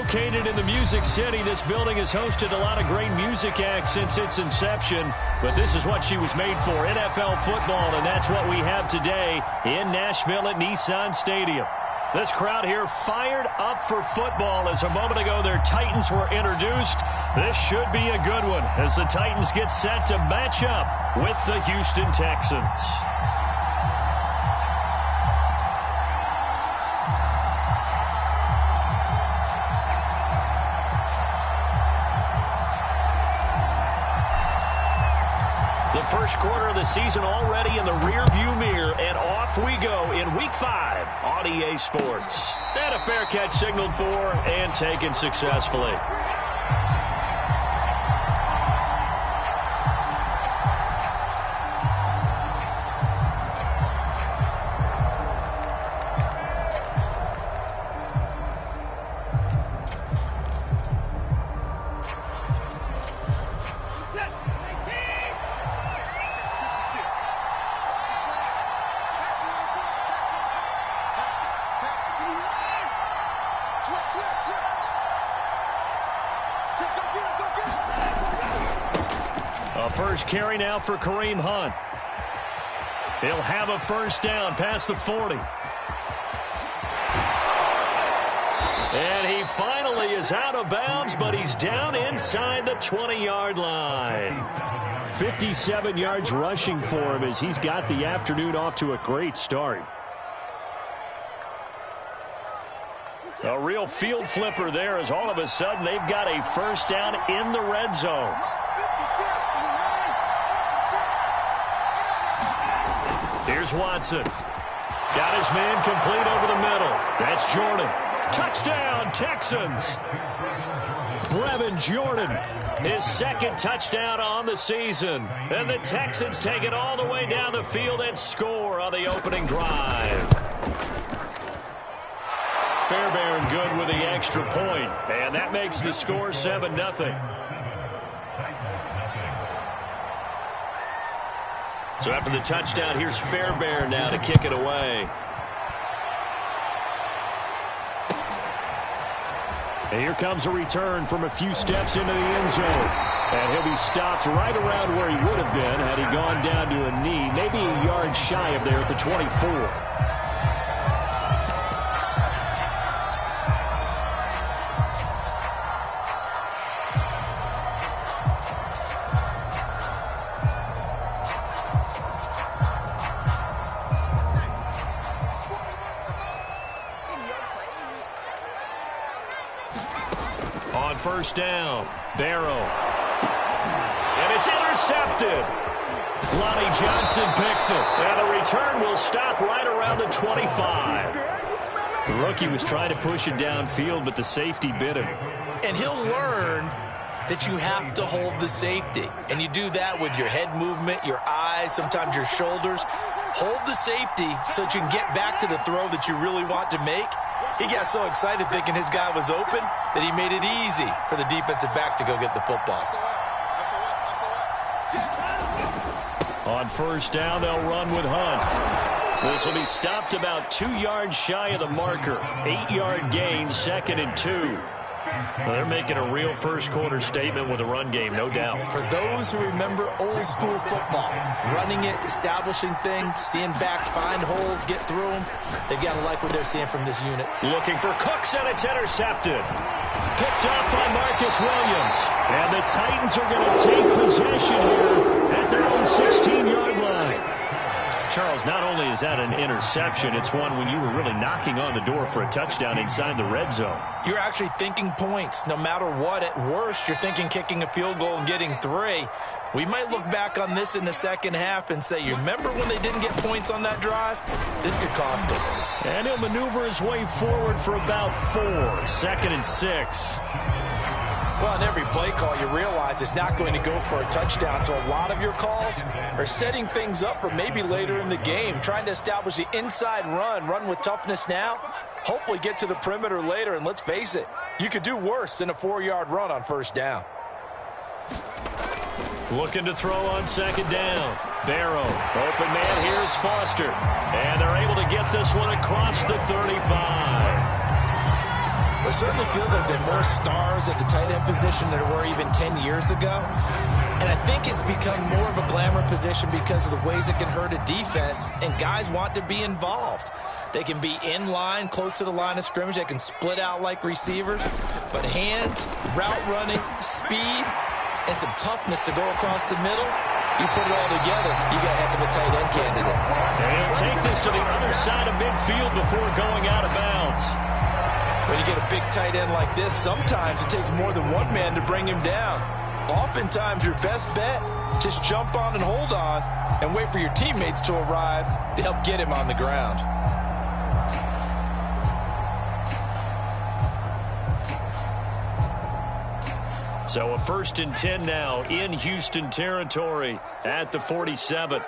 Located in the Music City, this building has hosted a lot of great music acts since its inception, but this is what she was made for, NFL football, and that's what we have today in Nashville at Nissan Stadium. This crowd here fired up for football as a moment ago their Titans were introduced. This should be a good one as the Titans get set to match up with the Houston Texans. First quarter of the season already in the rearview mirror, and off we go in Week 5 on EA Sports. And a fair catch signaled for and taken successfully. First carry now for Kareem Hunt. He'll have a first down past the 40. And he finally is out of bounds, but he's down inside the 20-yard line. 57 yards rushing for him as he's got the afternoon off to a great start. A real field flipper there as all of a sudden they've got a first down in the red zone. Here's Watson. Got his man complete over the middle. That's Jordan. Touchdown, Texans. Brevin Jordan, his second touchdown on the season. And the Texans take it all the way down the field and score on the opening drive. Fairbairn good with the extra point. And that makes the score 7-0. So after the touchdown, here's Fairbairn now to kick it away. And here comes a return from a few steps into the end zone. And he'll be stopped right around where he would have been had he gone down to a knee, maybe a yard shy of there at the 24. First down, Barrow. And it's intercepted. Lonnie Johnson picks it. And the return will stop right around the 25. The rookie was trying to push it downfield, but the safety bit him. And he'll learn that you have to hold the safety. And you do that with your head movement, your eyes, sometimes your shoulders. Hold the safety so that you can get back to the throw that you really want to make. He got so excited thinking his guy was open that he made it easy for the defensive back to go get the football. On first down, they'll run with Hunt. This will be stopped about 2 yards shy of the marker. 8-yard gain, 2nd and 2. Well, they're making a real first-quarter statement with a run game, no doubt. For those who remember old-school football, running it, establishing things, seeing backs find holes, get through them, they've got to like what they're seeing from this unit. Looking for Cooks, and it's intercepted. Picked up by Marcus Williams. And the Titans are going to take possession here at their own 16-yard line. Charles, not only is that an interception, it's one when you were really knocking on the door for a touchdown inside the red zone. You're actually thinking points. No matter what, at worst, you're thinking kicking a field goal and getting 3. We might look back on this in the second half and say, you remember when they didn't get points on that drive? This could cost them. And he'll maneuver his way forward for about 4. 2nd and 6. Well, in every play call, you realize it's not going to go for a touchdown. So a lot of your calls are setting things up for maybe later in the game, trying to establish the inside run with toughness now, hopefully get to the perimeter later. And let's face it, you could do worse than a 4-yard run on first down. Looking to throw on 2nd down. Barrow, open man, here's Foster. And they're able to get this one across the 35. It certainly feels like there are more stars at the tight end position than there were even 10 years ago. And I think it's become more of a glamour position because of the ways it can hurt a defense, and guys want to be involved. They can be in line, close to the line of scrimmage. They can split out like receivers. But hands, route running, speed, and some toughness to go across the middle, you put it all together, you got a heck of a tight end candidate. And he'll take this to the other side of midfield before going out of bounds. When you get a big tight end like this, sometimes it takes more than one man to bring him down. Oftentimes, your best bet, just jump on and hold on and wait for your teammates to arrive to help get him on the ground. So a 1st and 10 now in Houston territory at the 47.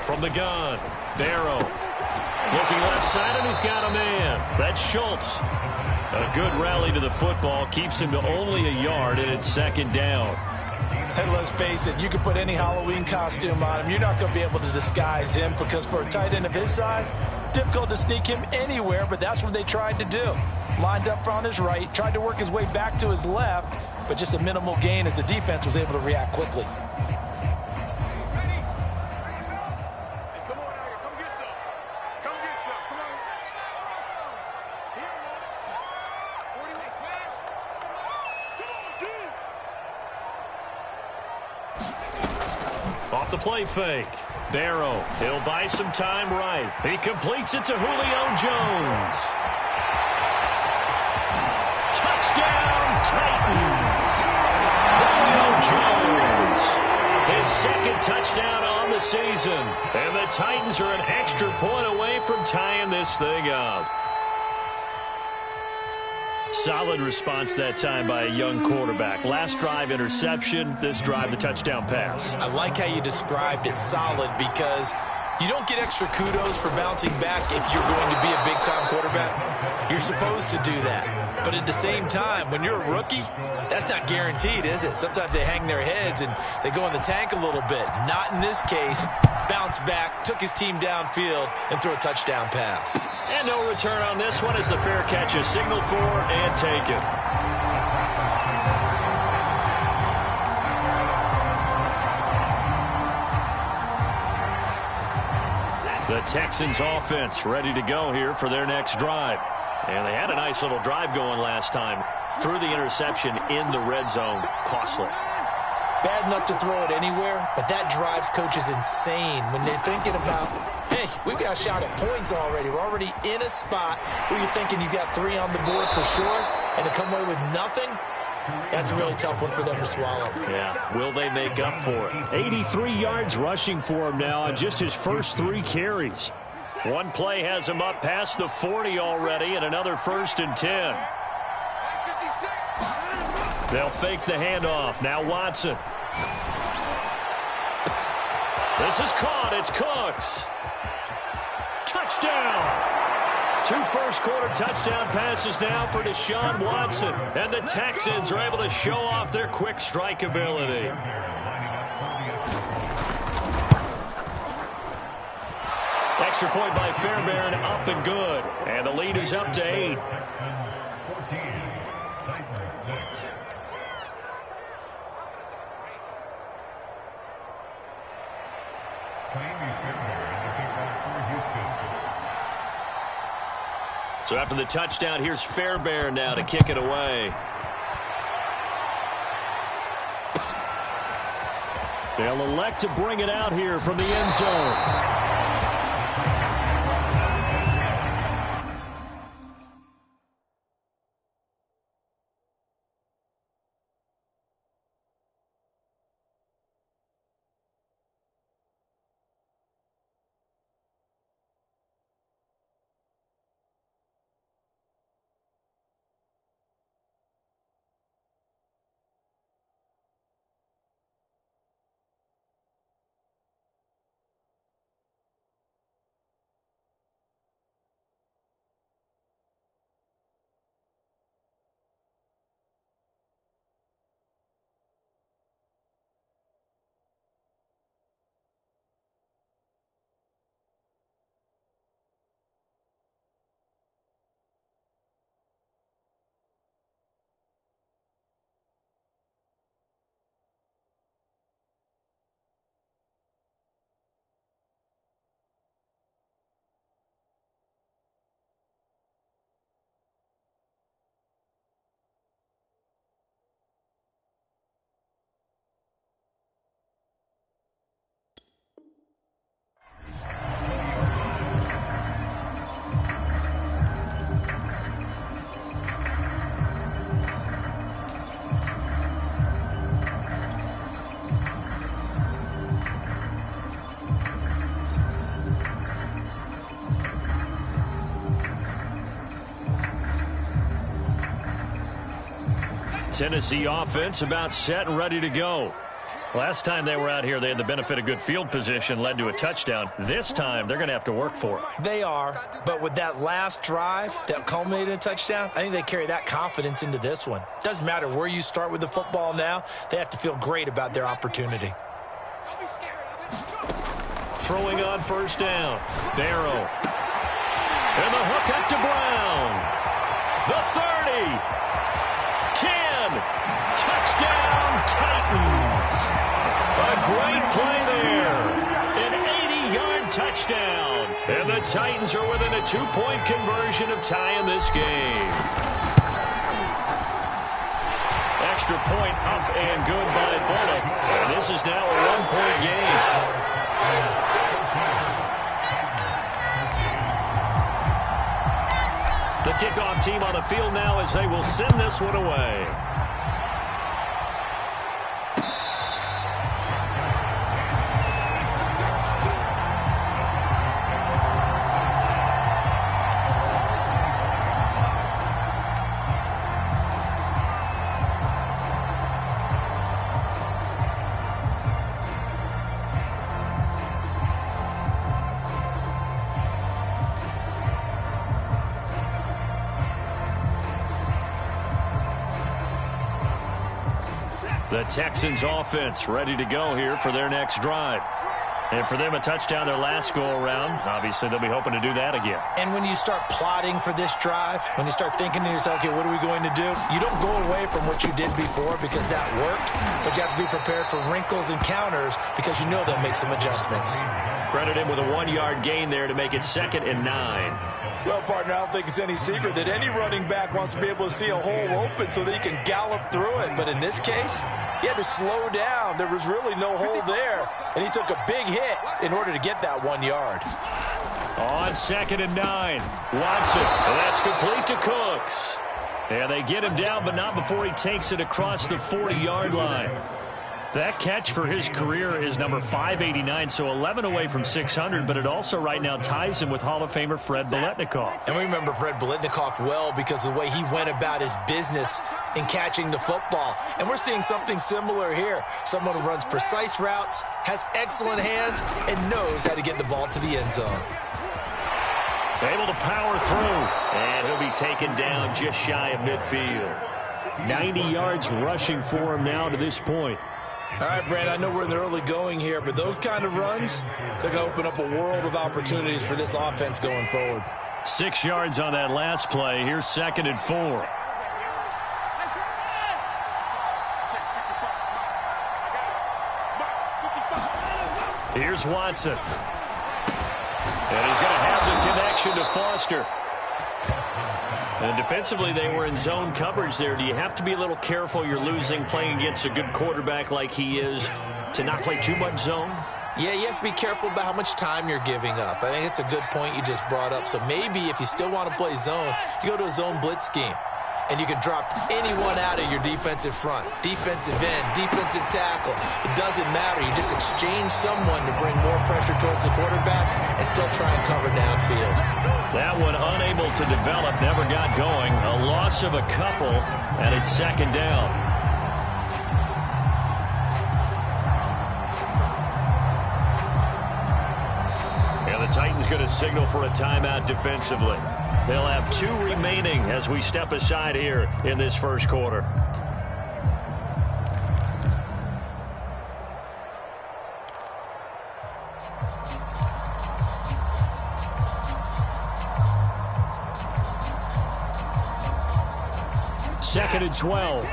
From the gun, Barrow. Looking left side, and he's got a man. That's Schultz. A good rally to the football. Keeps him to only a yard, and it's 2nd down. And let's face it, you can put any Halloween costume on him. You're not going to be able to disguise him because for a tight end of his size, difficult to sneak him anywhere, but that's what they tried to do. Lined up on his right, tried to work his way back to his left, but just a minimal gain as the defense was able to react quickly. Off the play fake. Barrow, he'll buy some time right. He completes it to Julio Jones. Touchdown, Titans. Julio Jones. His 2nd touchdown on the season. And the Titans are an extra point away from tying this thing up. Solid response that time by a young quarterback. Last drive, interception. This drive, the touchdown pass. I like how you described it solid because you don't get extra kudos for bouncing back if you're going to be a big-time quarterback. You're supposed to do that. But at the same time, when you're a rookie, that's not guaranteed, is it? Sometimes they hang their heads and they go in the tank a little bit. Not in this case. Bounced back, took his team downfield, and threw a touchdown pass. And no return on this one as the fair catch is signaled for and taken. The Texans offense ready to go here for their next drive. And they had a nice little drive going last time. Threw the interception in the red zone. Costly. Bad enough to throw it anywhere, but that drives coaches insane when they're thinking about, hey, we've got a shot at points already. We're already in a spot where you're thinking you got 3 on the board for sure, and to come away with nothing, that's a really tough one for them to swallow. Yeah, will they make up for it? 83 yards rushing for him now on just his first 3 carries. One play has him up past the 40 already, and another 1st and 10. They'll fake the handoff. Now Watson. This is caught. It's Cooks. Touchdown. 2 first-quarter touchdown passes now for Deshaun Watson. And the Texans are able to show off their quick strike ability. Extra point by Fairbairn, up and good. And the lead is up to 8. So after the touchdown, here's Fairbairn now to kick it away. They'll elect to bring it out here from the end zone. Tennessee offense about set and ready to go. Last time they were out here, they had the benefit of good field position, led to a touchdown. This time, they're going to have to work for it. They are, but with that last drive that culminated in a touchdown, I think they carry that confidence into this one. Doesn't matter where you start with the football now, they have to feel great about their opportunity. Throwing on first down, Barrow. And the hook up to Brown. The 30. 10. Touchdown, Titans. A great play there. An 80-yard touchdown. And the Titans are within a 2-point conversion of tying this game. Extra point up and good by Bullock. And this is now a 1-point game. The kickoff team on the field now as they will send this one away. The Texans offense ready to go here for their next drive. And for them, a touchdown their last go-around. Obviously, they'll be hoping to do that again. And when you start plotting for this drive, when you start thinking to yourself, okay, what are we going to do? You don't go away from what you did before because that worked, but you have to be prepared for wrinkles and counters because you know they'll make some adjustments. Credit him with a 1-yard gain there to make it 2nd and 9. Well, partner, I don't think it's any secret that any running back wants to be able to see a hole open so that he can gallop through it. But in this case, he had to slow down. There was really no hole there, and he took a big hit in order to get that 1 yard. On 2nd and 9, Watson, and that's complete to Cooks. And they get him down, but not before he takes it across the 40-yard line. That catch for his career is number 589, so 11 away from 600, but it also right now ties him with Hall of Famer Fred Biletnikoff. And we remember Fred Biletnikoff well because of the way he went about his business in catching the football. And we're seeing something similar here. Someone who runs precise routes, has excellent hands, and knows how to get the ball to the end zone. Able to power through, and he'll be taken down just shy of midfield. 90 yards rushing for him now to this point. All right, Brad, I know we're in the early going here, but those kind of runs, they're going to open up a world of opportunities for this offense going forward. 6 yards on that last play. Here's 2nd and 4. Here's Watson. And he's going to have the connection to Foster. And defensively, they were in zone coverage there. Do you have to be a little careful? You're losing playing against a good quarterback like he is to not play too much zone? Yeah, you have to be careful about how much time you're giving up. I think it's a good point you just brought up. So maybe if you still want to play zone, you go to a zone blitz scheme. And you can drop anyone out of your defensive front. Defensive end, defensive tackle. It doesn't matter. You just exchange someone to bring more pressure towards the quarterback and still try and cover downfield. That one unable to develop, never got going. A loss of a couple, and it's 2nd down. And the Titans going to signal for a timeout defensively. They'll have 2 remaining as we step aside here in this first quarter. Second and 12.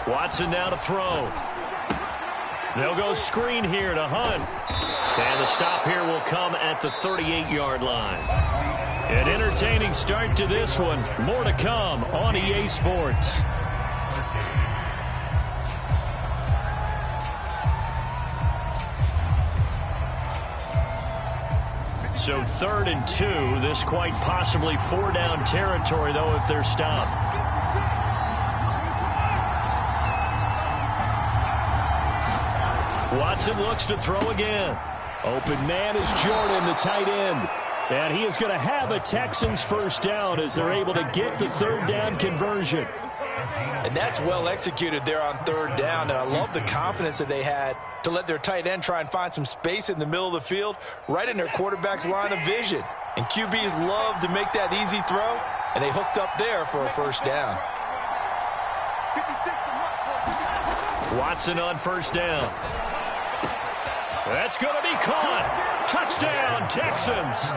Watson now to throw. They'll go screen here to Hunt. And the stop here will come at the 38-yard line. An entertaining start to this one. More to come on EA Sports. So 3rd and 2. This quite possibly 4-down territory, though, if they're stopped. Watson looks to throw again. Open man is Jordan, the tight end. And he is going to have a Texans first down as they're able to get the third down conversion. And that's well executed there on third down. And I love the confidence that they had to let their tight end try and find some space in the middle of the field, right in their quarterback's line of vision. And QBs love to make that easy throw, and they hooked up there for a first down. Watson on first down. That's going to be caught. Touchdown, Texans.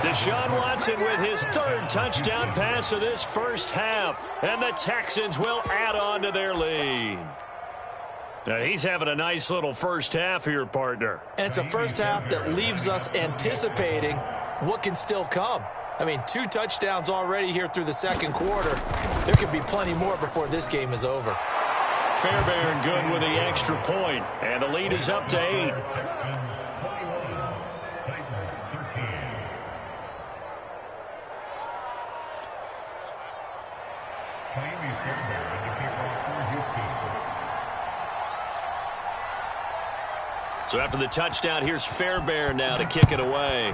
Deshaun Watson with his third touchdown pass of this first half. And the Texans will add on to their lead. Now, he's having a nice little first half here, partner. And it's a first half that leaves us anticipating what can still come. I mean, 2 touchdowns already here through the second quarter. There could be plenty more before this game is over. Fairbairn good with the extra point, and the lead is up to 8. So after the touchdown, here's Fairbairn now to kick it away.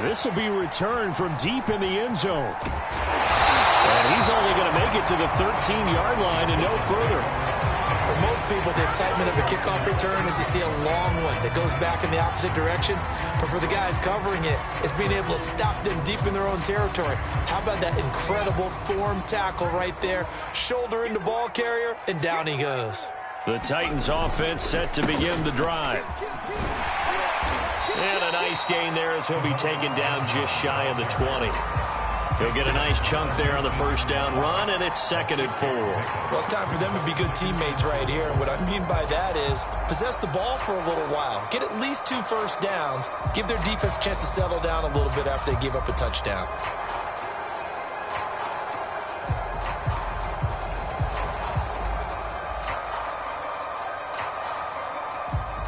This will be returned from deep in the end zone. And he's only going to make it to the 13-yard line and no further. For most people, the excitement of the kickoff return is to see a long one that goes back in the opposite direction. But for the guys covering it, it's being able to stop them deep in their own territory. How about that incredible form tackle right there? Shoulder into ball carrier, and down he goes. The Titans offense set to begin the drive. And a nice gain there as he'll be taken down just shy of the 20. He'll get a nice chunk there on the first down run, and it's 2nd and 4. Well, it's time for them to be good teammates right here. And what I mean by that is possess the ball for a little while. Get at least 2 first downs. Give their defense a chance to settle down a little bit after they give up a touchdown.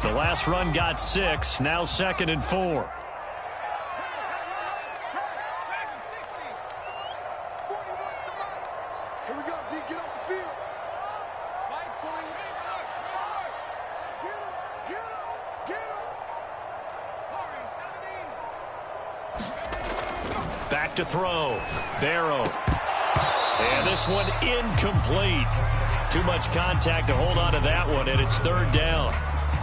The last run got 6, now 2nd and 4. Back to throw. Barrow. And this one incomplete. Too much contact to hold on to that one, and it's 3rd down.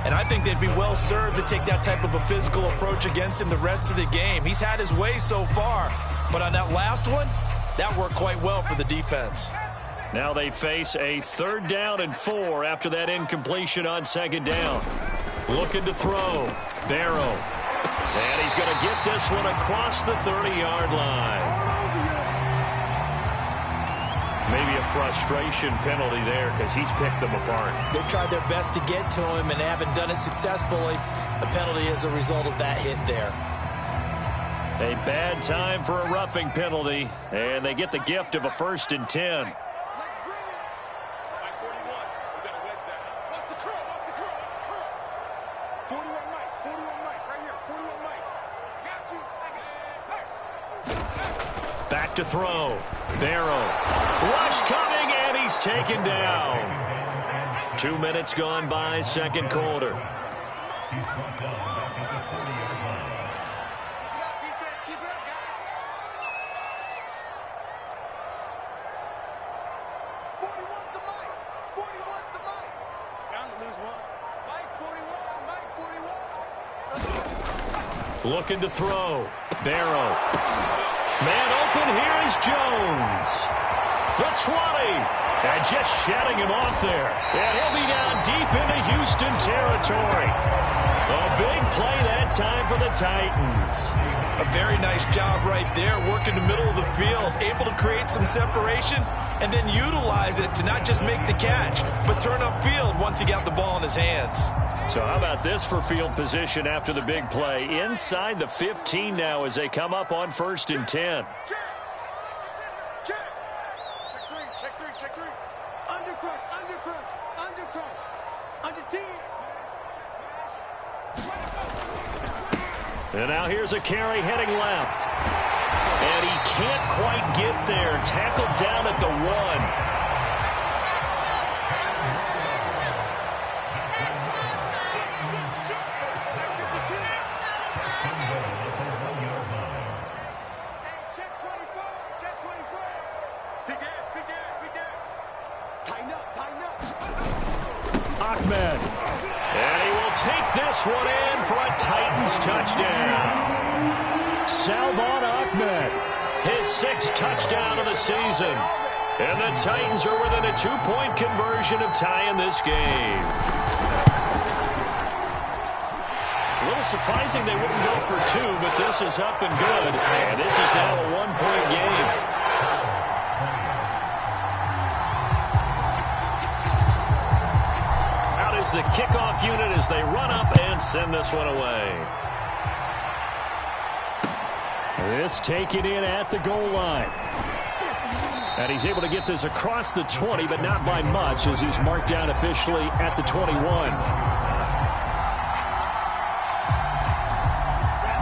And I think they'd be well served to take that type of a physical approach against him the rest of the game. He's had his way so far, but on that last one, that worked quite well for the defense. Now they face a 3rd down and 4 after that incompletion on 2nd down. Looking to throw. Barrow. And he's going to get this one across the 30-yard line. Maybe a frustration penalty there because he's picked them apart. They've tried their best to get to him and haven't done it successfully. A penalty is a result of that hit there. A bad time for a roughing penalty, and they get the gift of a 1st and 10. Back to throw. Barrow. Rush coming, and he's taken down. 2 minutes gone by, 2nd quarter. Looking to throw. Barrow. Man open, here is Jones. The 20. And just shutting him off there. And he'll be down deep into Houston territory. A big play that time for the Titans. A very nice job right there, working the middle of the field, able to create some separation and then utilize it to not just make the catch, but turn upfield once he got the ball in his hands. So how about this for field position after the big play? Inside the 15 now as they come up on 1st and 10. Check three. Undercrush. Under 10. And now here's a carry heading left. And he can't quite get there. Tackled down at the 1. Ahmed. And he will take this one in for a Titans touchdown. Salvon Ahmed, his 6th touchdown of the season. And the Titans are within a 2-point conversion of tying this game. A little surprising they wouldn't go for 2, but this is up and good. And this is now a 1-point game. Out is the kickoff unit as they run up and send this one away. This taken in at the goal line. And he's able to get this across the 20, but not by much, as he's marked down officially at the 21.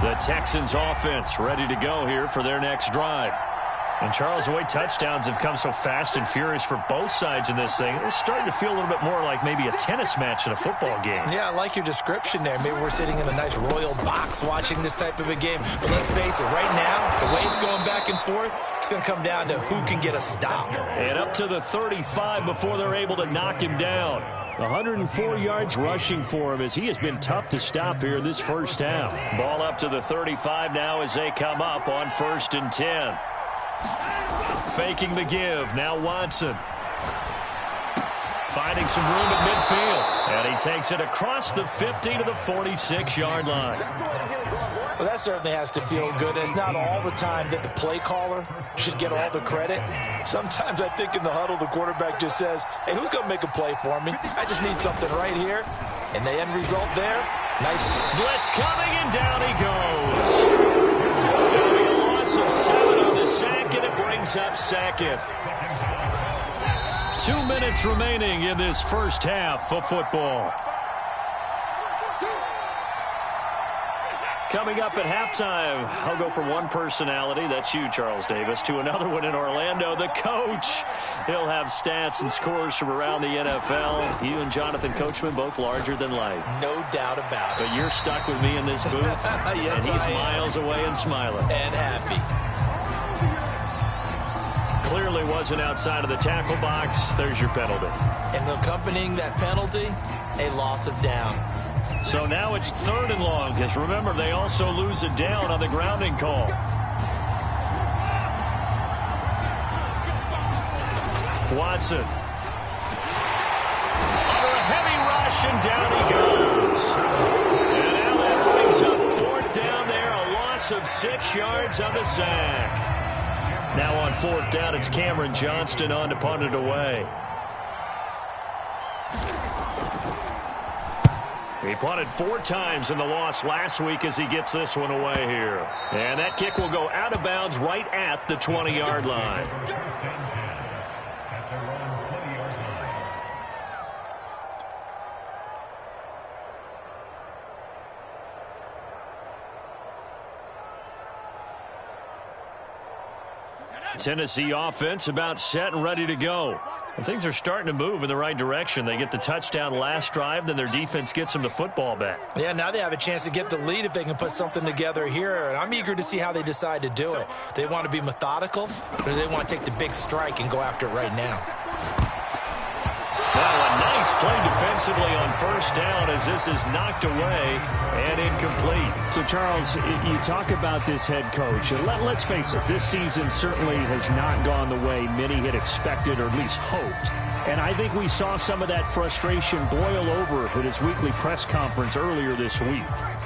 The Texans offense ready to go here for their next drive. And Charles, the way touchdowns have come so fast and furious for both sides in this thing, it's starting to feel a little bit more like maybe a tennis match in a football game. Yeah, I like your description there. Maybe we're sitting in a nice royal box watching this type of a game. But let's face it, right now, the way it's going back and forth, it's going to come down to who can get a stop. And up to the 35 before they're able to knock him down. 104 yards rushing for him as he has been tough to stop here in this first half. Ball up to the 35 now as they come up on 1st and 10. Faking the give. Now Watson. Finding some room at midfield. And he takes it across the 50 to the 46-yard line. Well, that certainly has to feel good. It's not all the time that the play caller should get all the credit. Sometimes I think in the huddle, the quarterback just says, hey, who's going to make a play for me? I just need something right here. And the end result there, nice. Blitz coming, and down he goes. Of 7 on the sack, and it brings up 2nd. 2 minutes remaining in this first half of football. Coming up at halftime, I'll go from one personality, that's you, Charles Davis, to another one in Orlando, the coach. He'll have stats and scores from around the NFL. You and Jonathan Coachman, both larger than life. No doubt about it. But you're stuck with me in this booth, yes, and he's miles away and smiling. And happy. Clearly wasn't outside of the tackle box. There's your penalty. And accompanying that penalty, a loss of down. So now it's 3rd and long, because remember, they also lose a down on the grounding call. Watson. Under a heavy rush, and down he goes. And now that brings up 4th down there, a loss of 6 yards on the sack. Now on 4th down, it's Cameron Johnston on to punt it away. He punted 4 times in the loss last week as he gets this one away here. And that kick will go out of bounds right at the 20-yard line. Tennessee offense about set and ready to go. And things are starting to move in the right direction. They get the touchdown last drive, then their defense gets them the football back. Yeah, now they have a chance to get the lead if they can put something together here. And I'm eager to see how they decide to do it. Do they want to be methodical, or do they want to take the big strike and go after it right now? Now a nice play defensively on 1st down as this is knocked away and incomplete. So, Charles, you talk about this head coach. And let's face it, this season certainly has not gone the way many had expected or at least hoped. And I think we saw some of that frustration boil over at his weekly press conference earlier this week.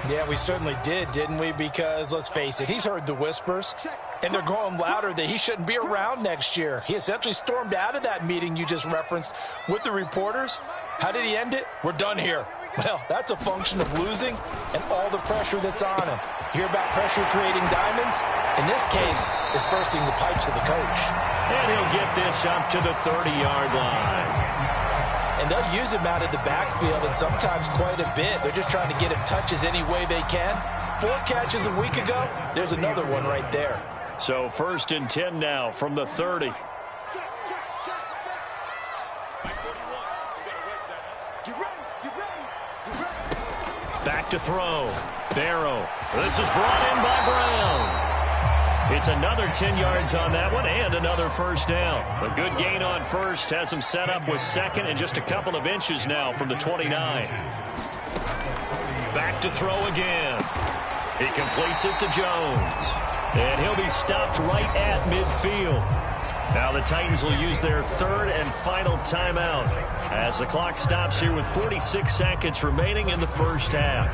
Yeah, we certainly did, didn't we? Because, let's face it, he's heard the whispers, and they're growing louder that he shouldn't be around next year. He essentially stormed out of that meeting you just referenced with the reporters. How did he end it? We're done here. Well, that's a function of losing and all the pressure that's on him. Hear about pressure creating diamonds? In this case, it's bursting the pipes of the coach. And he'll get this up to the 30-yard line. And they'll use him out of the backfield, and sometimes quite a bit. They're just trying to get him touches any way they can. 4 catches a week ago. There's another one right there. So 1st and 10 now from the 30. Back to throw. Barrow. This is brought in by Brown. It's another 10 yards on that one and another first down. A good gain on first has him set up with second and just a couple of inches now from the 29. Back to throw again. He completes it to Jones. And he'll be stopped right at midfield. Now the Titans will use their third and final timeout as the clock stops here with 46 seconds remaining in the first half.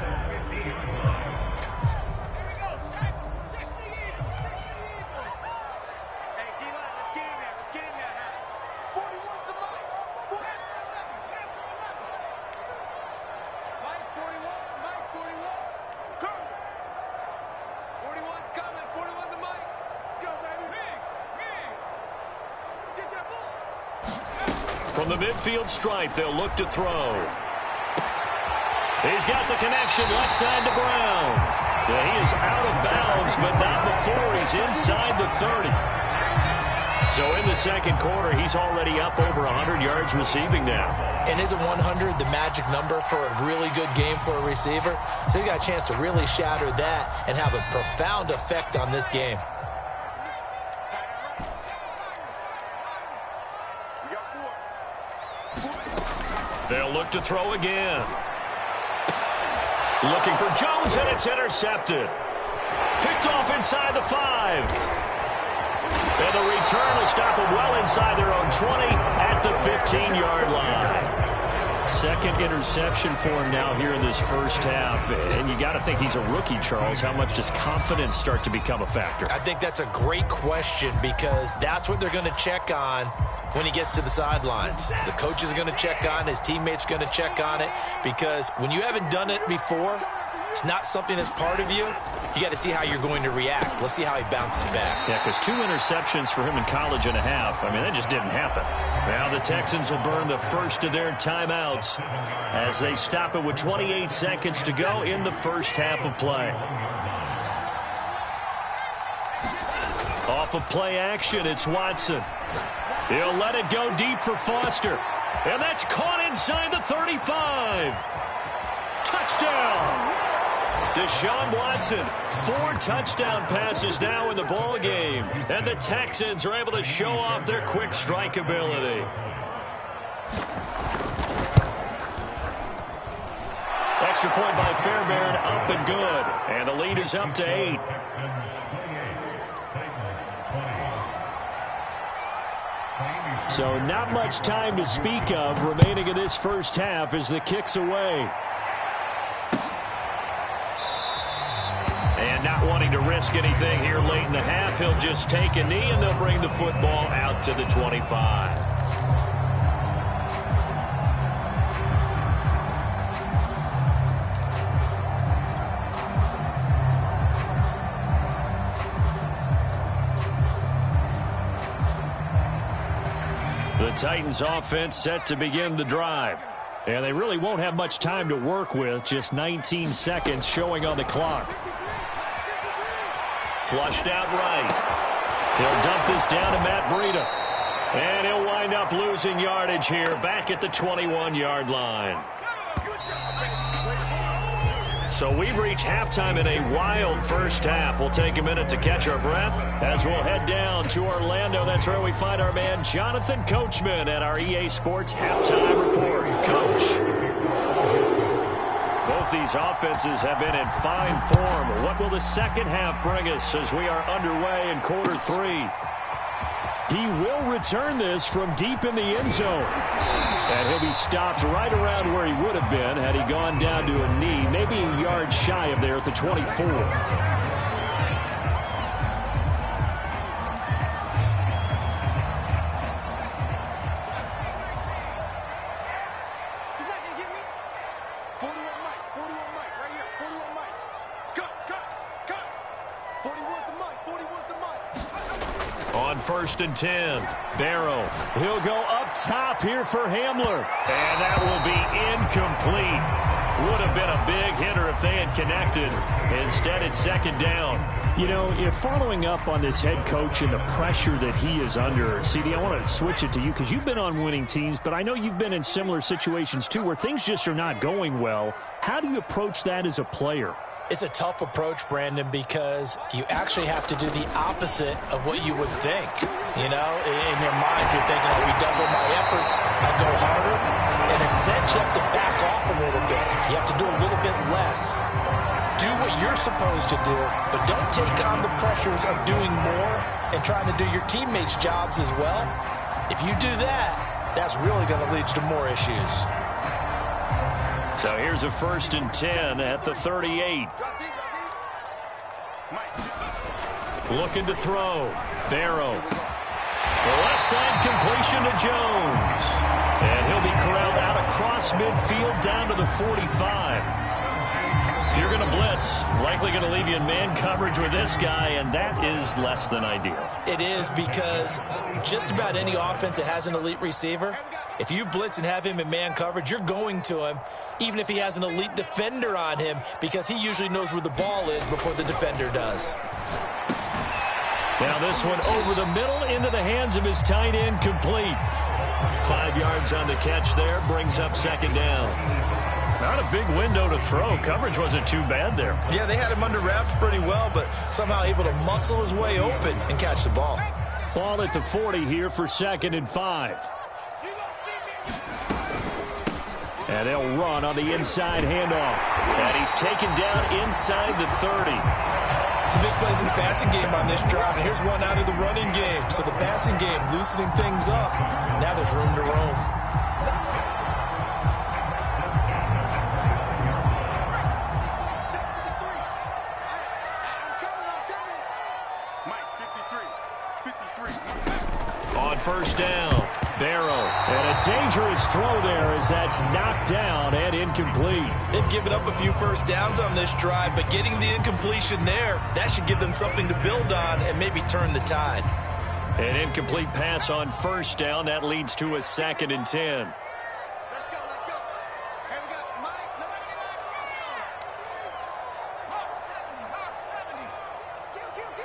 From the midfield stripe, they'll look to throw. He's got the connection left side to Brown. Yeah, he is out of bounds, but not before he's inside the 30. So in the second quarter, he's already up over 100 yards receiving now. And isn't 100 the magic number for a really good game for a receiver? So he got a chance to really shatter that and have a profound effect on this game. They'll look to throw again. Looking for Jones, and it's intercepted. Picked off inside the 5. And the return will stop them well inside their own 20 at the 15-yard line. Second interception for him now here in this first half. And you got to think he's a rookie, Charles. How much does confidence start to become a factor? I think that's a great question because that's what they're going to check on when he gets to the sidelines. The coach is going to check on, his teammates are going to check on it, because when you haven't done it before, it's not something that's part of you. You got to see how you're going to react. Let's see how he bounces back. Yeah, because 2 interceptions for him in college and a half. I mean, that just didn't happen. Now the Texans will burn the first of their timeouts as they stop it with 28 seconds to go in the first half of play. Off of play action, it's Watson. He'll let it go deep for Foster. And that's caught inside the 35. Touchdown! Deshaun Watson, 4 touchdown passes now in the ball game. And the Texans are able to show off their quick strike ability. Extra point by Fairbairn, up and good. And the lead is up to 8. So not much time to speak of remaining in this first half as the kick's away. And not wanting to risk anything here late in the half, he'll just take a knee and they'll bring the football out to the 25. The Titans offense set to begin the drive. And they really won't have much time to work with, just 19 seconds showing on the clock. Flushed out right. He'll dump this down to Matt Breida. And he'll wind up losing yardage here back at the 21-yard line. So we've reached halftime in a wild first half. We'll take a minute to catch our breath as we'll head down to Orlando. That's where we find our man Jonathan Coachman at our EA Sports Halftime Report. Coach. Both these offenses have been in fine form. What will the second half bring us as we are underway in quarter 3? He will return this from deep in the end zone. And he'll be stopped right around where he would have been had he gone down to a knee, maybe a yard shy of there at the 24. First and 10. Barrow. He'll go up top here for Hamler. And that will be incomplete. Would have been a big hitter if they had connected. Instead, it's second down. You know, if following up on this head coach and the pressure that he is under, CD, I want to switch it to you because you've been on winning teams, but I know you've been in similar situations too where things just are not going well. How do you approach that as a player? It's a tough approach, Brandon, because you actually have to do the opposite of what you would think. You know, in your mind, you're thinking, oh, redouble my efforts, I'll go harder. In a sense, you have to back off a little bit. You have to do a little bit less. Do what you're supposed to do, but don't take on the pressures of doing more and trying to do your teammates' jobs as well. If you do that, that's really going to lead you to more issues. So here's a 1st and 10 at the 38. Looking to throw. Barrow. The left side completion to Jones. And he'll be corralled out across midfield down to the 45. If you're going to blitz, likely going to leave you in man coverage with this guy, and that is less than ideal. It is, because just about any offense that has an elite receiver, if you blitz and have him in man coverage, you're going to him, even if he has an elite defender on him, because he usually knows where the ball is before the defender does. Now this one over the middle into the hands of his tight end, complete. 5 yards on the catch there, brings up 2nd down. Not a big window to throw. Coverage wasn't too bad there. Yeah, they had him under wraps pretty well, but somehow able to muscle his way open and catch the ball. Ball at the 40 here for 2nd and 5. And they'll run on the inside handoff. And he's taken down inside the 30. Some big plays in the passing game on this drive, and here's one out of the running game. So the passing game loosening things up. Now there's room to roam. On 1st down, Barrow. And a dangerous throw there as that's knocked down and incomplete. They've given up a few 1st downs on this drive, but getting the incompletion there, that should give them something to build on and maybe turn the tide. An incomplete pass on 1st down. That leads to a 2nd and 10. Let's go, let's go. Hey, we got Mike. Mark 70. Kill.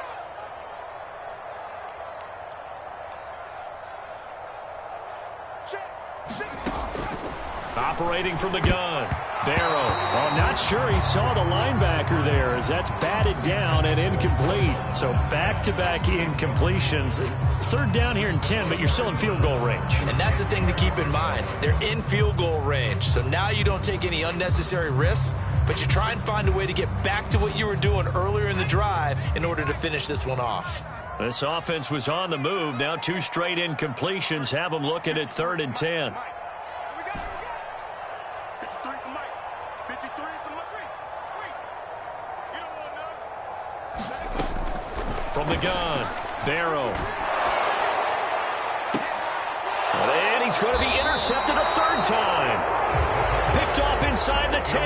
Operating from the gun. Barrow. Well, not sure he saw the linebacker there as that's batted down and incomplete. So back-to-back incompletions. 3rd down here and 10, but you're still in field goal range. And that's the thing to keep in mind. They're in field goal range. So now you don't take any unnecessary risks, but you try and find a way to get back to what you were doing earlier in the drive in order to finish this one off. This offense was on the move. Now 2 straight incompletions have them looking at 3rd and 10. From the gun, Barrow. And he's going to be intercepted a 3rd time. Picked off inside the 10.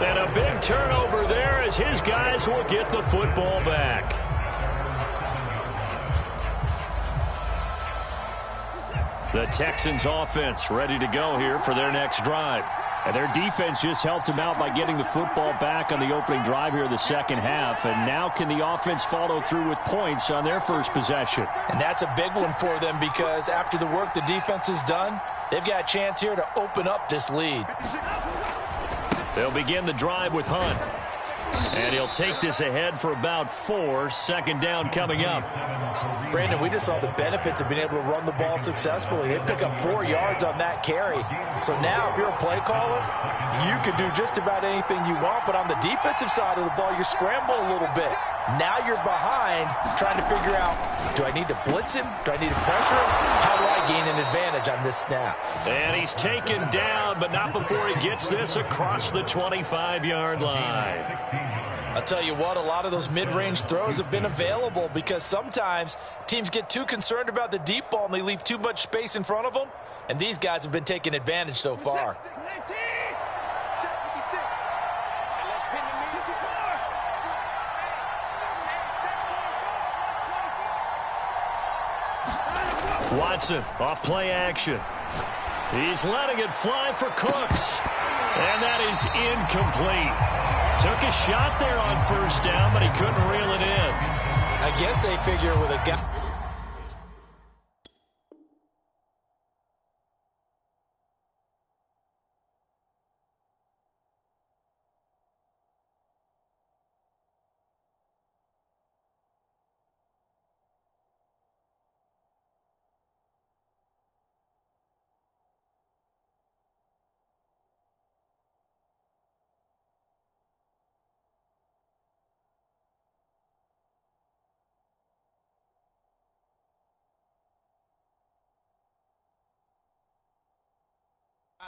And a big turnover there as his guys will get the football back. The Texans offense ready to go here for their next drive. And their defense just helped them out by getting the football back on the opening drive here in the 2nd half. And now can the offense follow through with points on their first possession? And that's a big one for them, because after the work the defense has done, they've got a chance here to open up this lead. They'll begin the drive with Hunt. And he'll take this ahead for about 4. 2nd down coming up. Brandon, we just saw the benefits of being able to run the ball successfully. They pick up 4 yards on that carry. So now if you're a play caller, you can do just about anything you want. But on the defensive side of the ball, you're scrambling a little bit. Now you're behind trying to figure out, do I need to blitz him? Do I need to pressure him? How do I gain an advantage on this snap? And he's taken down, but not before he gets this across the 25-yard line. I'll tell you what, a lot of those mid-range throws have been available, because sometimes teams get too concerned about the deep ball and they leave too much space in front of them, and these guys have been taking advantage so far. Watson off play action. He's letting it fly for Cooks. And that is incomplete. Took a shot there on 1st down, but he couldn't reel it in. I guess they figure with a guy.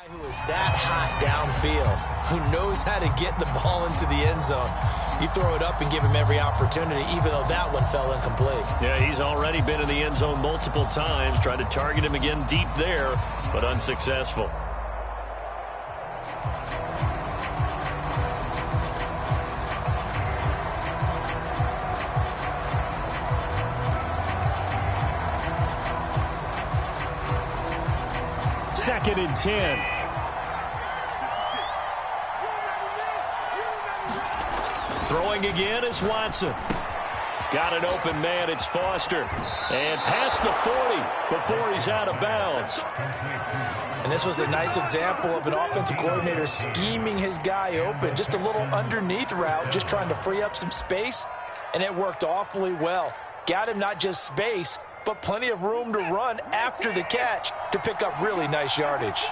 Who is that hot downfield, who knows how to get the ball into the end zone. You throw it up and give him every opportunity, even though that one fell incomplete. Yeah, he's already been in the end zone multiple times, tried to target him again deep there, but unsuccessful. Second and 10. Throwing again is Watson. Got an open man, it's Foster. And past the 40 before he's out of bounds. And this was a nice example of an offensive coordinator scheming his guy open. Just a little underneath route, just trying to free up some space. And it worked awfully well. Got him not just space, but plenty of room to run after the catch to pick up really nice yardage.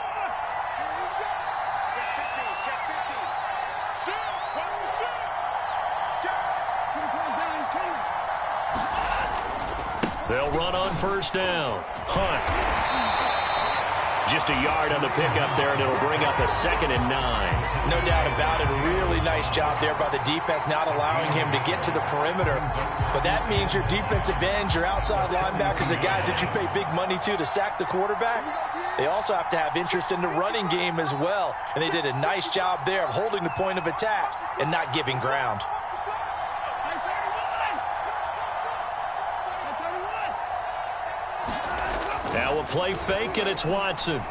They'll run on first down. Hunt. Just a yard on the pickup there, and it'll bring up a 2nd and 9. No doubt about it. A really nice job there by the defense, not allowing him to get to the perimeter. But that means your defensive ends, your outside linebackers, the guys that you pay big money to sack the quarterback, they also have to have interest in the running game as well. And they did a nice job there of holding the point of attack and not giving ground. Now a play fake, and it's Watson.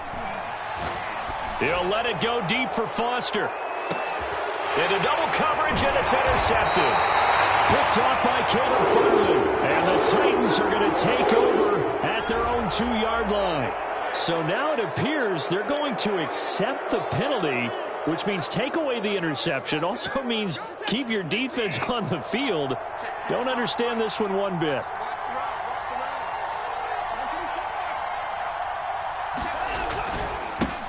He'll let it go deep for Foster. Into double coverage, and it's intercepted. Picked off by Caleb Farley. And the Titans are going to take over at their own 2-yard line. So now it appears they're going to accept the penalty, which means take away the interception. Also means keep your defense on the field. Don't understand this one bit.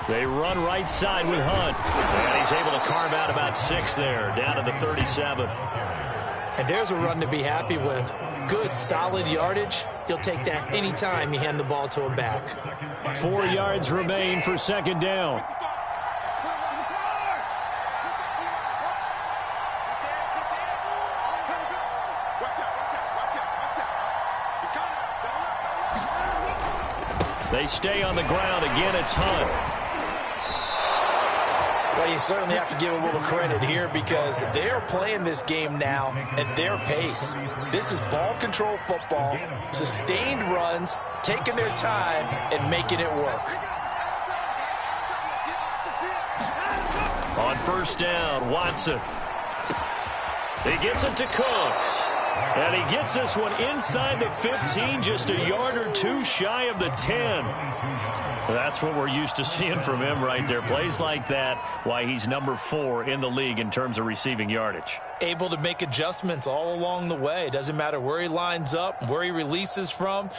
They run right side with Hunt. And he's able to carve out about 6 there, down to the 37. And there's a run to be happy with. Good, solid yardage. He'll take that anytime you hand the ball to a back. 4 yards remain for 2nd down. They stay on the ground. Again, it's Hunt. Well, you certainly have to give a little credit here because they're playing this game now at their pace. This is ball control football, sustained runs, taking their time and making it work. On first down, Watson. He gets it to Cooks. And he gets this one inside the 15, just a yard or 2 shy of the 10. That's what we're used to seeing from him right there. Plays like that, why he's number 4 in the league in terms of receiving yardage. Able to make adjustments all along the way. Doesn't matter where he lines up, where he releases from.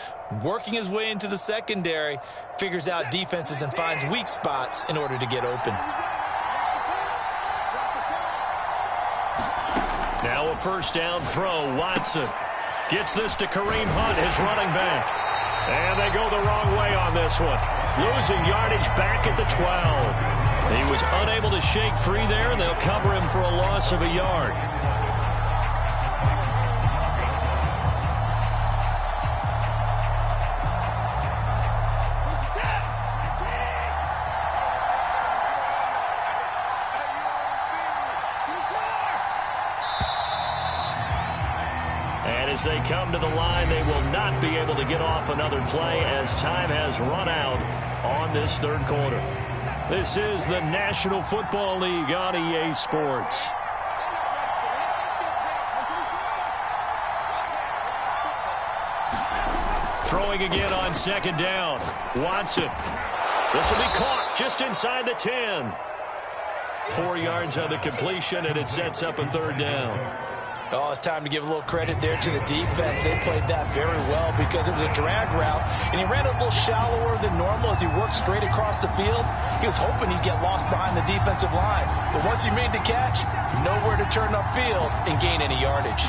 Working his way into the secondary, figures out defenses and finds weak spots in order to get open. Now a first down throw. Watson gets this to Kareem Hunt, his running back. And they go the wrong way on this one. Losing yardage back at the 12. He was unable to shake free there, and they'll cover him for a loss of a yard. As they come to the line, they will not be able to get off another play as time has run out on this 3rd quarter. This is the National Football League on EA Sports. Throwing again on 2nd down. Watson. This will be caught just inside the 10. 4 yards on the completion, and it sets up a 3rd down. Oh, it's time to give a little credit there to the defense. They played that very well because it was a drag route, and he ran a little shallower than normal as he worked straight across the field. He was hoping he'd get lost behind the defensive line. But once he made the catch, nowhere to turn upfield and gain any yardage.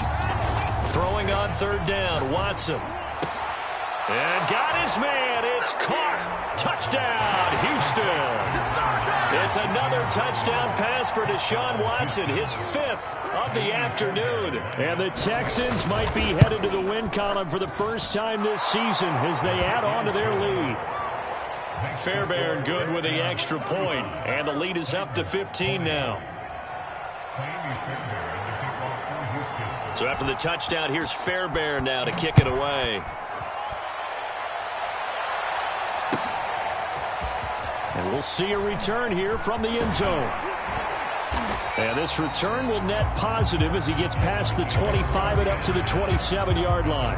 Throwing on 3rd down, Watson. And got his man. It's caught. Touchdown, Houston. That's another touchdown pass for Deshaun Watson, his 5th of the afternoon. And the Texans might be headed to the win column for the first time this season as they add on to their lead. Fairbairn good with the extra point, and the lead is up to 15 now. So after the touchdown, here's Fairbairn now to kick it away. And we'll see a return here from the end zone. And this return will net positive as he gets past the 25 and up to the 27-yard line.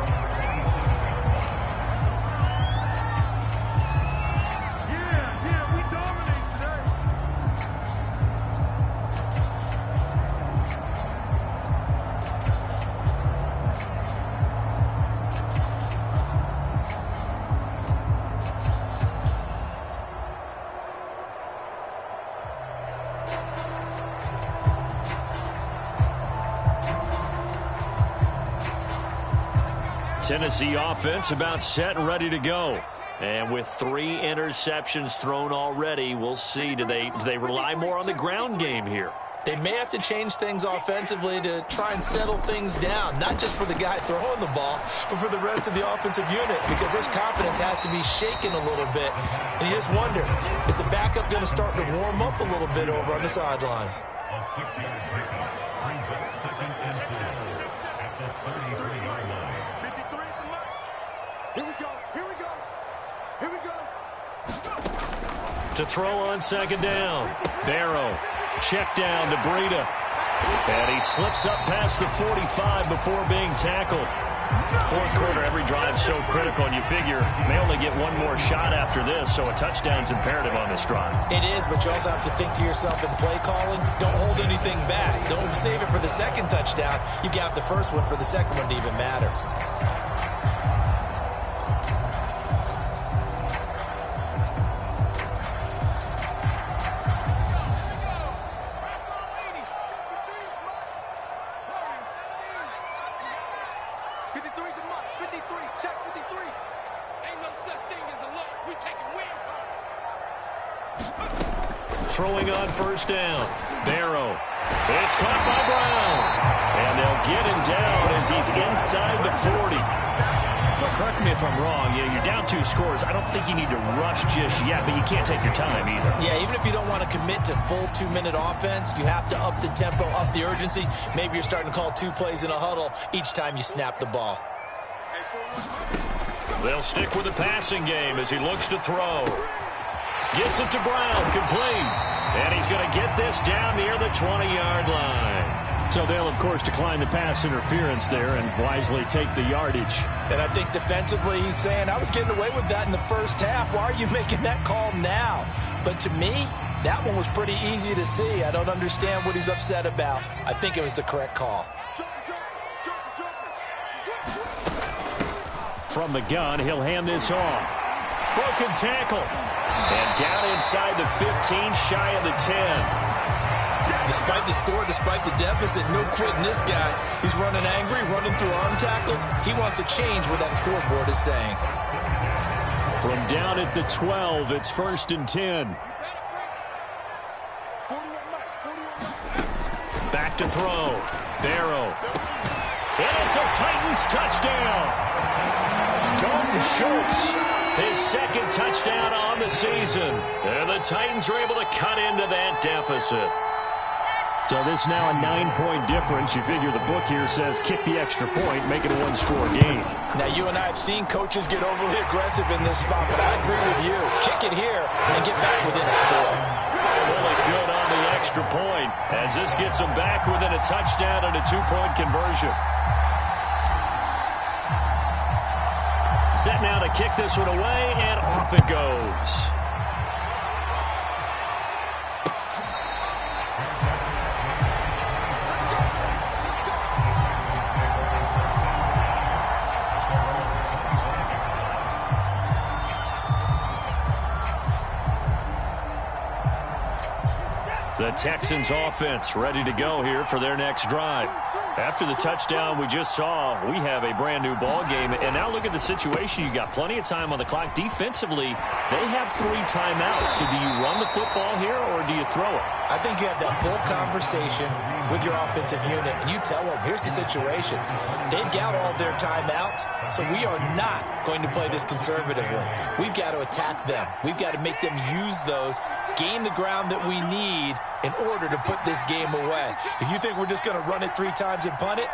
Tennessee offense about set and ready to go. And with 3 interceptions thrown already, we'll see. Do they rely more on the ground game here? They may have to change things offensively to try and settle things down, not just for the guy throwing the ball, but for the rest of the offensive unit, because their confidence has to be shaken a little bit. And you just wonder, is the backup going to start to warm up a little bit over on the sideline? A 6-yard pickup brings up 2nd and 4 at the 33-yard line. 53 is the mark. Here we go. Here we go. Here we go. To throw on 2nd down. Barrow. Check down to Breida. And he slips up past the 45 before being tackled. 4th quarter, every drive so critical, and you figure may only get one more shot after this, so a touchdown's imperative on this drive. It is, but you also have to think to yourself in play calling, don't hold anything back. Don't save it for the 2nd touchdown. You got the 1st one for the 2nd one to even matter. Throwing on 1st down. Barrow. It's caught by Brown. And they'll get him down as he's inside the 40. Well, correct me if I'm wrong. Yeah, you're down 2 scores. I don't think you need to rush just yet, but you can't take your time either. Yeah, even if you don't want to commit to full 2-minute offense, you have to up the tempo, up the urgency. Maybe you're starting to call 2 plays in a huddle each time you snap the ball. They'll stick with the passing game as he looks to throw. Gets it to Brown, complete. And he's going to get this down near the 20-yard line. So they'll, of course, decline the pass interference there and wisely take the yardage. And I think defensively he's saying, I was getting away with that in the first half. Why are you making that call now? But to me, that one was pretty easy to see. I don't understand what he's upset about. I think it was the correct call. From the gun, he'll hand this off. Broken tackle. And down inside the 15, shy of the 10. Despite the score, despite the deficit, no quitting this guy. He's running angry, running through arm tackles. He wants to change what that scoreboard is saying. From down at the 12, it's 1st and 10. Back to throw. Barrow. And it's a Titans touchdown. Dalton Schultz. His 2nd touchdown on the season. And the Titans are able to cut into that deficit. So this now a 9-point difference. You figure the book here says kick the extra point, make it a 1-score game. Now, you and I have seen coaches get overly aggressive in this spot, but I agree with you. Kick it here and get back within a score. Really good on the extra point as this gets them back within a touchdown and a 2-point conversion. Set now to kick this one away, and off it goes. The Texans offense ready to go here for their next drive. After the touchdown we just saw, we have a brand new ball game. And now look at the situation. You got plenty of time on the clock. Defensively, they have 3 timeouts. So do you run the football here or do you throw it? I think you have that full conversation with your offensive unit, and you tell them, here's the situation. They've got all their timeouts, so we are not going to play this conservatively. We've got to attack them. We've got to make them use those, gain the ground that we need in order to put this game away. If you think we're just going to run it 3 times and punt it,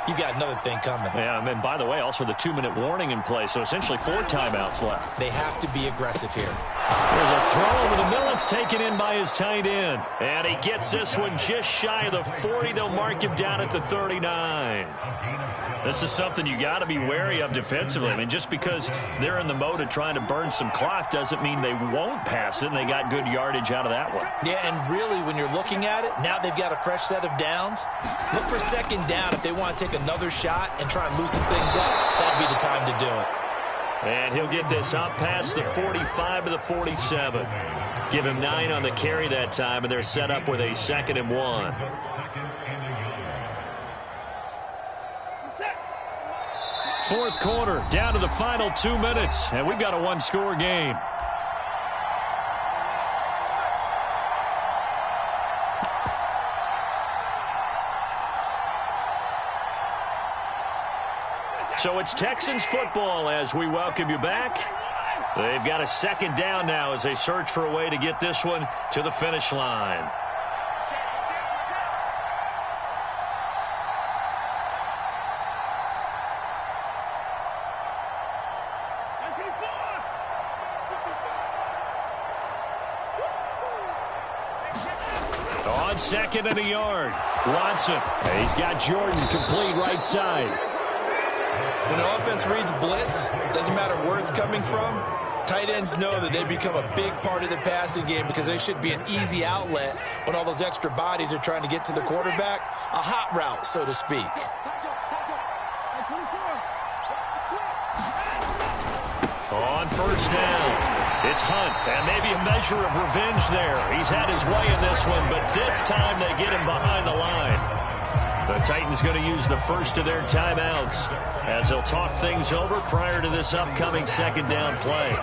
you got another thing coming. Yeah, and by the way, also the 2-minute warning in play, so essentially 4 timeouts left. They have to be aggressive here. There's a throw over the middle. It's taken in by his tight end. And he gets this one just shy of the 40. They'll mark him down at the 39. This is something you got to be wary of defensively. I mean, just because they're in the mode of trying to burn some clock doesn't mean they won't pass it, and they got good yardage out of that one. Yeah, and really, when you're looking at it, now they've got a fresh set of downs. Look for second down if they want to take another shot and try and loosen things up. That'd be the time to do it. And he'll get this up past the 45 to the 47. Give him 9 on the carry that time, and they're set up with a 2nd and 1. Fourth quarter, down to the final 2 minutes, and we've got a 1-score game. So it's Texans football as we welcome you back. They've got a 2nd down now as they search for a way to get this one to the finish line. On 2nd and a yard, Watson. He's got Jordan complete right side. When the offense reads blitz, doesn't matter where it's coming from, tight ends know that they become a big part of the passing game because they should be an easy outlet when all those extra bodies are trying to get to the quarterback. A hot route, so to speak. On 1st down, it's Hunt, and maybe a measure of revenge there. He's had his way in this one, but this time they get him behind the line. The Titans going to use the first of their timeouts as they'll talk things over prior to this upcoming 2nd down play.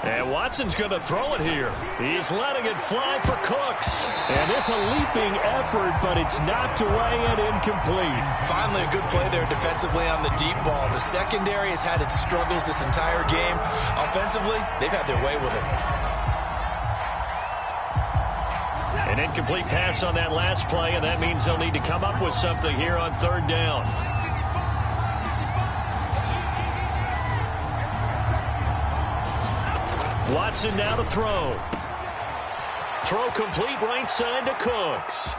And Watson's going to throw it here. He's letting it fly for Cooks. And it's a leaping effort, but it's knocked away and incomplete. Finally, a good play there defensively on the deep ball. The secondary has had its struggles this entire game. Offensively, they've had their way with it. An incomplete pass on that last play, and that means they'll need to come up with something here on 3rd down. Watson now to throw. Throw complete right side to Cooks.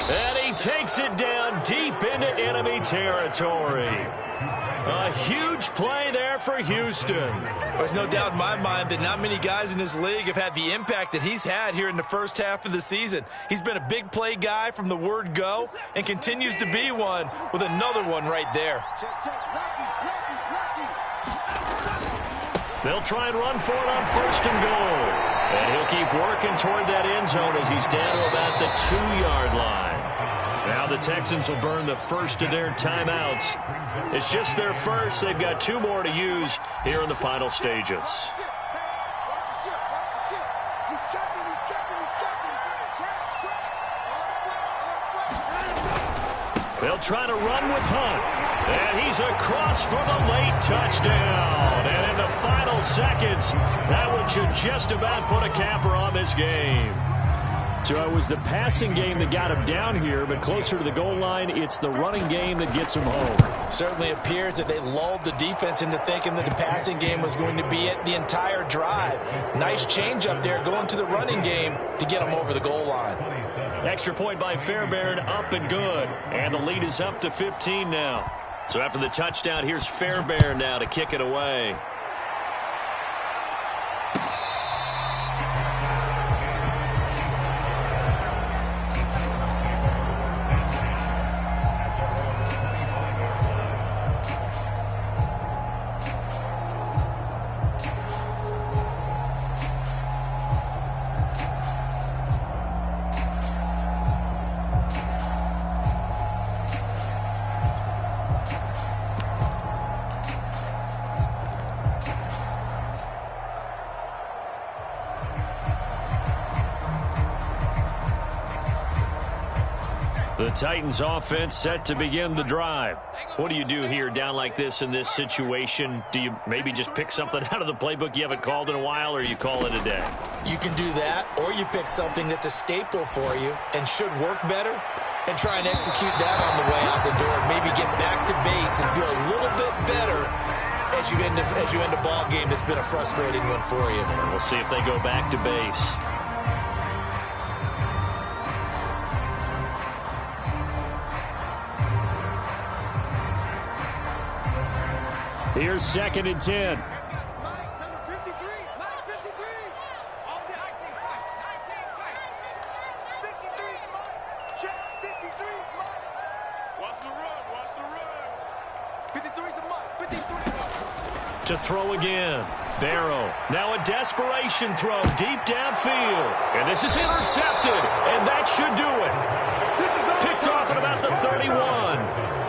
And he takes it down deep into enemy territory. A huge play there for Houston. There's no doubt in my mind that not many guys in this league have had the impact that he's had here in the first half of the season. He's been a big play guy from the word go and continues to be one with another one right there. They'll try and run for it on 1st and goal. And he'll keep working toward that end zone as he's down to about the 2-yard line. Now the Texans will burn the first of their timeouts. It's just their first. They've got 2 more to use here in the final stages. They'll try to run with Hunt. And he's across for the late touchdown. And in the final seconds, that one should just about put a capper on this game. So it was the passing game that got him down here, but closer to the goal line, it's the running game that gets him home. Certainly appears that they lulled the defense into thinking that the passing game was going to be it the entire drive. Nice change up there going to the running game to get him over the goal line. Extra point by Fairbairn, up and good. And the lead is up to 15 now. So after the touchdown, here's Fairbairn now to kick it away. The Titans offense set to begin the drive. What do you do here down like this in this situation? Do you maybe just pick something out of the playbook you haven't called in a while, or you call it a day? You can do that, or you pick something that's a staple for you and should work better and try and execute that on the way out the door. Maybe get back to base and feel a little bit better as you end a ball game that's been a frustrating one for you. We'll see if they go back to base. Here's 2nd and 10. Number 53. Mike 53. Off the 19 tight. 19 tight. 53's Mike. Check. 53's Mike. Watch the run. Watch the run. 53's the Mike. 53. To throw again. Barrow. Now a desperation throw deep downfield. And this is intercepted. And that should do it. Picked off at about the 31.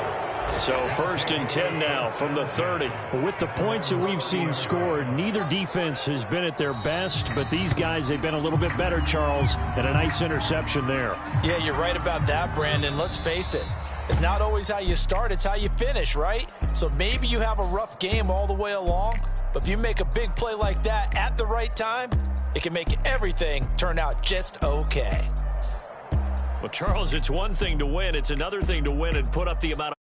So 1st and 10 now from the 30. With the points that we've seen scored, neither defense has been at their best, but these guys, they've been a little bit better, Charles, and a nice interception there. Yeah, you're right about that, Brandon. Let's face it. It's not always how you start, it's how you finish, right? So maybe you have a rough game all the way along, but if you make a big play like that at the right time, it can make everything turn out just okay. Well, Charles, it's one thing to win. It's another thing to win and put up the amount of